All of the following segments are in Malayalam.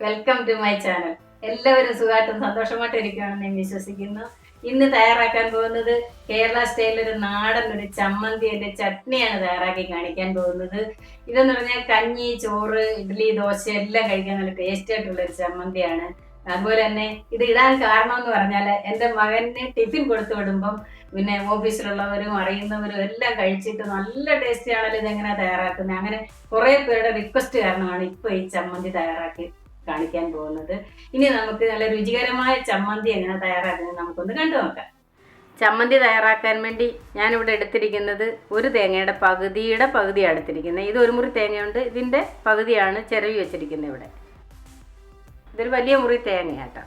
Welcome to my channel. എല്ലാവരും സുഖമായിട്ടും സന്തോഷമായിട്ടും ഇരിക്കുകയാണെന്ന് ഞാൻ വിശ്വസിക്കുന്നു. ഇന്ന് തയ്യാറാക്കാൻ പോകുന്നത് കേരള സ്റ്റൈലിൽ ഒരു നാടൻ ഒരു ചമ്മന്തിയുടെ ചട്നിയാണ് തയ്യാറാക്കി കാണിക്കാൻ പോകുന്നത്. ഇതെന്ന് പറഞ്ഞാൽ കഞ്ഞി, ചോറ്, ഇഡ്ഡലി, ദോശ എല്ലാം കഴിക്കാൻ നല്ല ടേസ്റ്റ് ആയിട്ടുള്ള ഒരു ചമ്മന്തിയാണ്. അതുപോലെ തന്നെ ഇത് ഇടാൻ കാരണം എന്ന് പറഞ്ഞാൽ എൻ്റെ മകന് ടിഫിൻ കൊടുത്തു വിടുമ്പം പിന്നെ ഓഫീസിലുള്ളവരും അറിയുന്നവരും എല്ലാം കഴിച്ചിട്ട് നല്ല ടേസ്റ്റി ആണല്ലോ ഇതെങ്ങനെ തയ്യാറാക്കുന്നത്. അങ്ങനെ കുറേ പേരുടെ റിക്വസ്റ്റ് കാരണമാണ് ഇപ്പോൾ ഈ ചമ്മന്തി തയ്യാറാക്കി കാണിക്കാൻ പോകുന്നത്. ഇനി നമുക്ക് നല്ല രുചികരമായ ചമ്മന്തി എങ്ങനെ തയ്യാറാക്കുന്നത് നമുക്കൊന്ന് കണ്ടു നോക്കാം. ചമ്മന്തി തയ്യാറാക്കാൻ വേണ്ടി ഞാനിവിടെ എടുത്തിരിക്കുന്നത് ഒരു തേങ്ങയുടെ പകുതിയാണ് എടുത്തിരിക്കുന്നത്. ഇത് ഒരു മുറി തേങ്ങയുണ്ട്, ഇതിൻ്റെ പകുതിയാണ് ചിരവി വെച്ചിരിക്കുന്നത്. ഇവിടെ ഇതൊരു വലിയ മുറി തേങ്ങയാട്ടോ.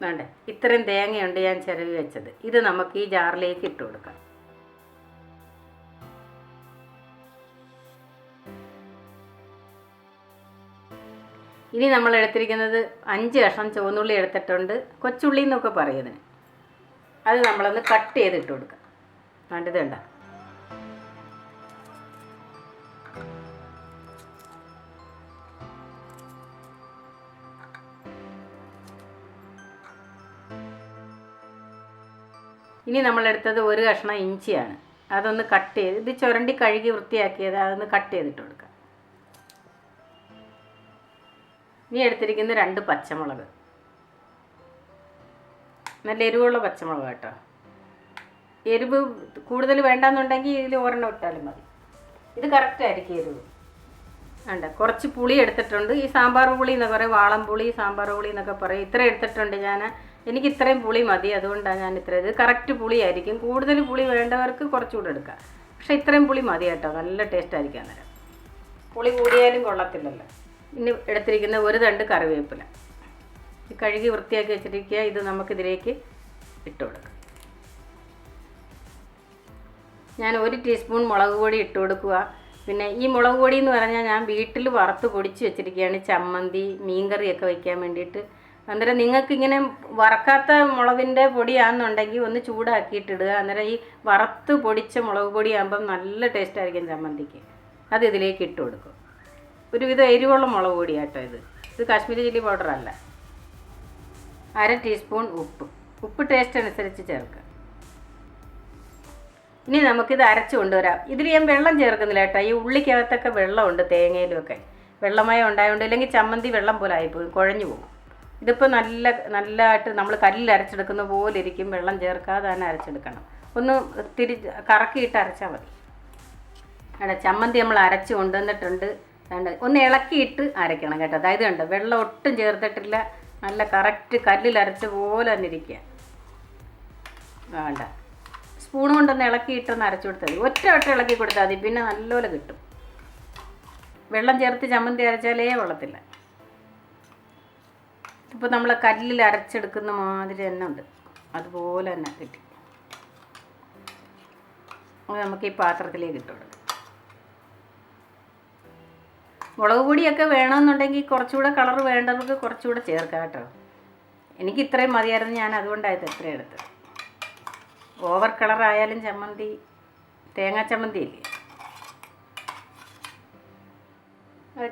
വേണ്ടേ, ഇത്രയും തേങ്ങയുണ്ട് ഞാൻ ചിരവി വെച്ചത്. ഇത് നമുക്ക് ഈ ജാറിലേക്ക് ഇട്ട് കൊടുക്കാം. ഇനി നമ്മൾ എടുത്തിരിക്കുന്നത് 5 കഷ്ണം ചുവന്നുള്ളി എടുത്തിട്ടുണ്ട്, കൊച്ചുള്ളി എന്നൊക്കെ പറയുന്നത്. അത് നമ്മളൊന്ന് കട്ട് ചെയ്തിട്ട് കൊടുക്കാം. വേണ്ടത് വേണ്ട. ഇനി നമ്മളെടുത്തത് 1 കഷ്ണം ഇഞ്ചിയാണ്. അതൊന്ന് കട്ട് ചെയ്ത്, ഇത് ചുരണ്ടി കഴുകി വൃത്തിയാക്കിയത്, അതൊന്ന് കട്ട് ചെയ്തിട്ട് കൊടുക്കാം. ഇനി എടുത്തിരിക്കുന്ന 2 പച്ചമുളക്, നല്ല എരിവുള്ള പച്ചമുളക് കേട്ടോ. എരിവ് കൂടുതൽ വേണ്ടാന്നുണ്ടെങ്കിൽ ഇതിൽ ഒരെണ്ണം ഇട്ടാലും മതി. ഇത് കറക്റ്റായിരിക്കും എരിവ്. വേണ്ട. കുറച്ച് പുളി എടുത്തിട്ടുണ്ട്. ഈ സാമ്പാർ പുളി എന്നൊക്കെ പറയും, വാളം പുളി, സാമ്പാർ പുളി എന്നൊക്കെ പറയും. ഇത്ര എടുത്തിട്ടുണ്ട് ഞാൻ. എനിക്ക് ഇത്രയും പുളി മതി, അതുകൊണ്ടാണ് ഞാൻ ഇത്ര. ഇത് കറക്റ്റ് പുളിയായിരിക്കും. കൂടുതൽ പുളി വേണ്ടവർക്ക് കുറച്ചുകൂടെ എടുക്കാം. പക്ഷേ ഇത്രയും പുളി മതി കേട്ടോ, നല്ല ടേസ്റ്റ് ആയിരിക്കും അന്നേരം. പുളി കൂടിയാലും കൊള്ളത്തില്ലല്ലോ. ഇനി എടുത്തിരിക്കുന്ന 1 തണ്ട് കറിവേപ്പില, കഴുകി വൃത്തിയാക്കി വെച്ചിരിക്കുക. ഇത് നമുക്കിതിലേക്ക് ഇട്ട് കൊടുക്കാം. ഞാൻ 1 ടീസ്പൂൺ മുളക് പൊടി ഇട്ട് കൊടുക്കുക. പിന്നെ ഈ മുളക് പൊടി എന്ന് പറഞ്ഞാൽ ഞാൻ വീട്ടിൽ വറുത്ത് പൊടിച്ച് വെച്ചിരിക്കുകയാണ് ചമ്മന്തി, മീൻകറിയൊക്കെ വയ്ക്കാൻ വേണ്ടിയിട്ട്. അന്നേരം നിങ്ങൾക്കിങ്ങനെ വറക്കാത്ത മുളകിൻ്റെ പൊടിയാണെന്നുണ്ടെങ്കിൽ ഒന്ന് ചൂടാക്കിയിട്ടിടുക. അന്നേരം ഈ വറുത്ത് പൊടിച്ച മുളക് പൊടിയാകുമ്പം നല്ല ടേസ്റ്റ് ആയിരിക്കും ചമ്മന്തിക്ക്. അത് ഇതിലേക്ക് ഇട്ട് കൊടുക്കും. ഒരുവിധം എരിവുള്ള മുളക് പൊടിയാട്ടോ ഇത്. ഇത് കാശ്മീരി ചില്ലി പൗഡർ അല്ല. 1/2 ടീസ്പൂൺ ഉപ്പ് ടേസ്റ്റ് അനുസരിച്ച് ചേർക്കുക. ഇനി നമുക്കിത് അരച്ച് കൊണ്ടുവരാം. ഇതിൽ ഞാൻ വെള്ളം ചേർക്കുന്നില്ല കേട്ടോ. ഈ ഉള്ളിക്കകത്തൊക്കെ വെള്ളമുണ്ട്, തേങ്ങയിലുമൊക്കെ വെള്ളമയം ഉണ്ടായതുകൊണ്ട്. അല്ലെങ്കിൽ ചമ്മന്തി വെള്ളം പോലെ ആയിപ്പോയി, കുഴഞ്ഞു പോകും. ഇതിപ്പോൾ നല്ലതായിട്ട് നമ്മൾ കല്ലിൽ അരച്ചെടുക്കുന്ന പോലെ ഇരിക്കും. വെള്ളം ചേർക്കാതെ തന്നെ അരച്ചെടുക്കണം. ഒന്ന് കറക്കിയിട്ട് അരച്ചാൽ മതി. ചമ്മന്തി നമ്മൾ അരച്ച് കൊണ്ടുവന്നിട്ടുണ്ട്. ഒന്ന് ഇളക്കിയിട്ട് അരയ്ക്കണം കേട്ടോ. അതായത് കണ്ടോ, വെള്ളം ഒട്ടും ചേർത്തിട്ടില്ല. നല്ല കറക്റ്റ് കല്ലിൽ അരച്ച പോലെ തന്നെ ഇരിക്കുക. വേണ്ട, സ്പൂൺ കൊണ്ടൊന്ന് ഇളക്കിയിട്ടൊന്ന് അരച്ചു കൊടുത്താൽ മതി. ഒറ്റ ഇളക്കി കൊടുത്താൽ മതി, പിന്നെ നല്ലപോലെ കിട്ടും. വെള്ളം ചേർത്ത് ചമ്മന്തി അരച്ചാലേ കൊള്ളത്തില്ല. ഇപ്പോൾ നമ്മൾ കല്ലിൽ അരച്ചെടുക്കുന്ന മാതിരി തന്നെ ഉണ്ട്, അതുപോലെ തന്നെ കിട്ടി. അത് നമുക്ക് ഈ പാത്രത്തിലേക്ക് ഇട്ട് കൊടുക്കാം. മുളക് പൊടിയൊക്കെ വേണമെന്നുണ്ടെങ്കിൽ കുറച്ചുകൂടെ കളർ വേണ്ടവർക്ക് കുറച്ചുകൂടെ ചേർക്കാം കേട്ടോ. എനിക്ക് ഇത്രയും മതിയായിരുന്നു, ഞാൻ അതുകൊണ്ടായത് ഇത്രയും എടുത്തത്. ഓവർ കളറായാലും ചമ്മന്തി, തേങ്ങാ ചമ്മന്തി ഇല്ലേ,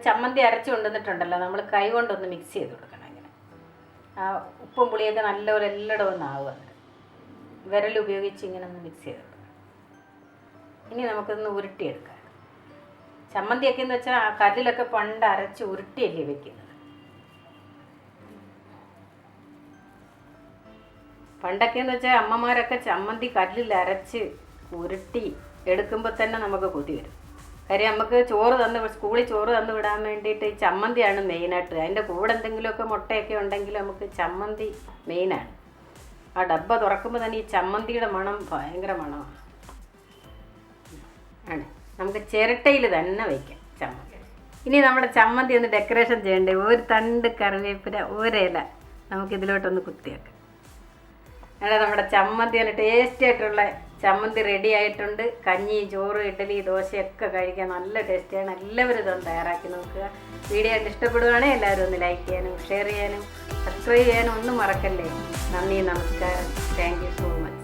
ചമ്മന്തി അരച്ച് കൊണ്ടുവന്നിട്ടുണ്ടല്ലോ, നമ്മൾ കൈ കൊണ്ടൊന്ന് മിക്സ് ചെയ്ത് കൊടുക്കണം. ഇങ്ങനെ ആ ഉപ്പും പുളിയൊക്കെ നല്ലപോലെ എല്ലായിടവും ഒന്ന് ആവുക. വിരൽ ഉപയോഗിച്ച് ഇങ്ങനെ ഒന്ന് മിക്സ് ചെയ്ത് കൊടുക്കണം. ഇനി നമുക്കൊന്ന് ഉരുട്ടിയെടുക്കാം. ചമ്മന്തിയൊക്കെ എന്ന് വെച്ചാൽ ആ കല്ലിലൊക്കെ പണ്ട് അരച്ച് ഉരുട്ടിയല്ലേ വെക്കുന്നത്. പണ്ടൊക്കെ എന്ന് വെച്ചാൽ അമ്മമാരൊക്കെ ചമ്മന്തി കല്ലിൽ അരച്ച് ഉരുട്ടി എടുക്കുമ്പോൾ തന്നെ നമുക്ക് കൊതി വരും. കാര്യം നമുക്ക് സ്കൂളിൽ ചോറ് തന്ന് വിടാൻ വേണ്ടിയിട്ട് ഈ ചമ്മന്തിയാണ് മെയിനായിട്ട്. അതിൻ്റെ കൂടെ എന്തെങ്കിലുമൊക്കെ മുട്ടയൊക്കെ ഉണ്ടെങ്കിൽ നമുക്ക് ചമ്മന്തി മെയിനാണ്. ആ ഡബ്ബ തുറക്കുമ്പോൾ തന്നെ ഈ ചമ്മന്തിയുടെ മണം ഭയങ്കര മണമാണ്. ആണ്, നമുക്ക് ചിരട്ടയിൽ തന്നെ വയ്ക്കാം ചമ്മന്തി. ഇനി നമ്മുടെ ചമ്മന്തി ഒന്ന് ഡെക്കറേഷൻ ചെയ്യണ്ടേ. 1 തണ്ട് കറിവേപ്പില, 1 ഇല നമുക്കിതിലോട്ടൊന്ന് കുത്തിയേക്കാം. അങ്ങനെ നമ്മുടെ ചമ്മന്തി നല്ല ടേസ്റ്റി ആയിട്ടുള്ള ചമ്മന്തി റെഡി ആയിട്ടുണ്ട്. കഞ്ഞി, ചോറ്, ഇഡ്ഡലി, ദോശയൊക്കെ കഴിക്കാൻ നല്ല ടേസ്റ്റിയാണ്. എല്ലാവരും ഇതൊന്ന് തയ്യാറാക്കി നോക്കുക. വീഡിയോ കണ്ട് ഇഷ്ടപ്പെടുകയാണെങ്കിൽ എല്ലാവരും ഒന്ന് ലൈക്ക് ചെയ്യാനും ഷെയർ ചെയ്യാനും സബ്സ്ക്രൈബ് ചെയ്യാനും ഒന്നും മറക്കല്ലേ. നന്ദി, നമസ്കാരം. Thank you so much.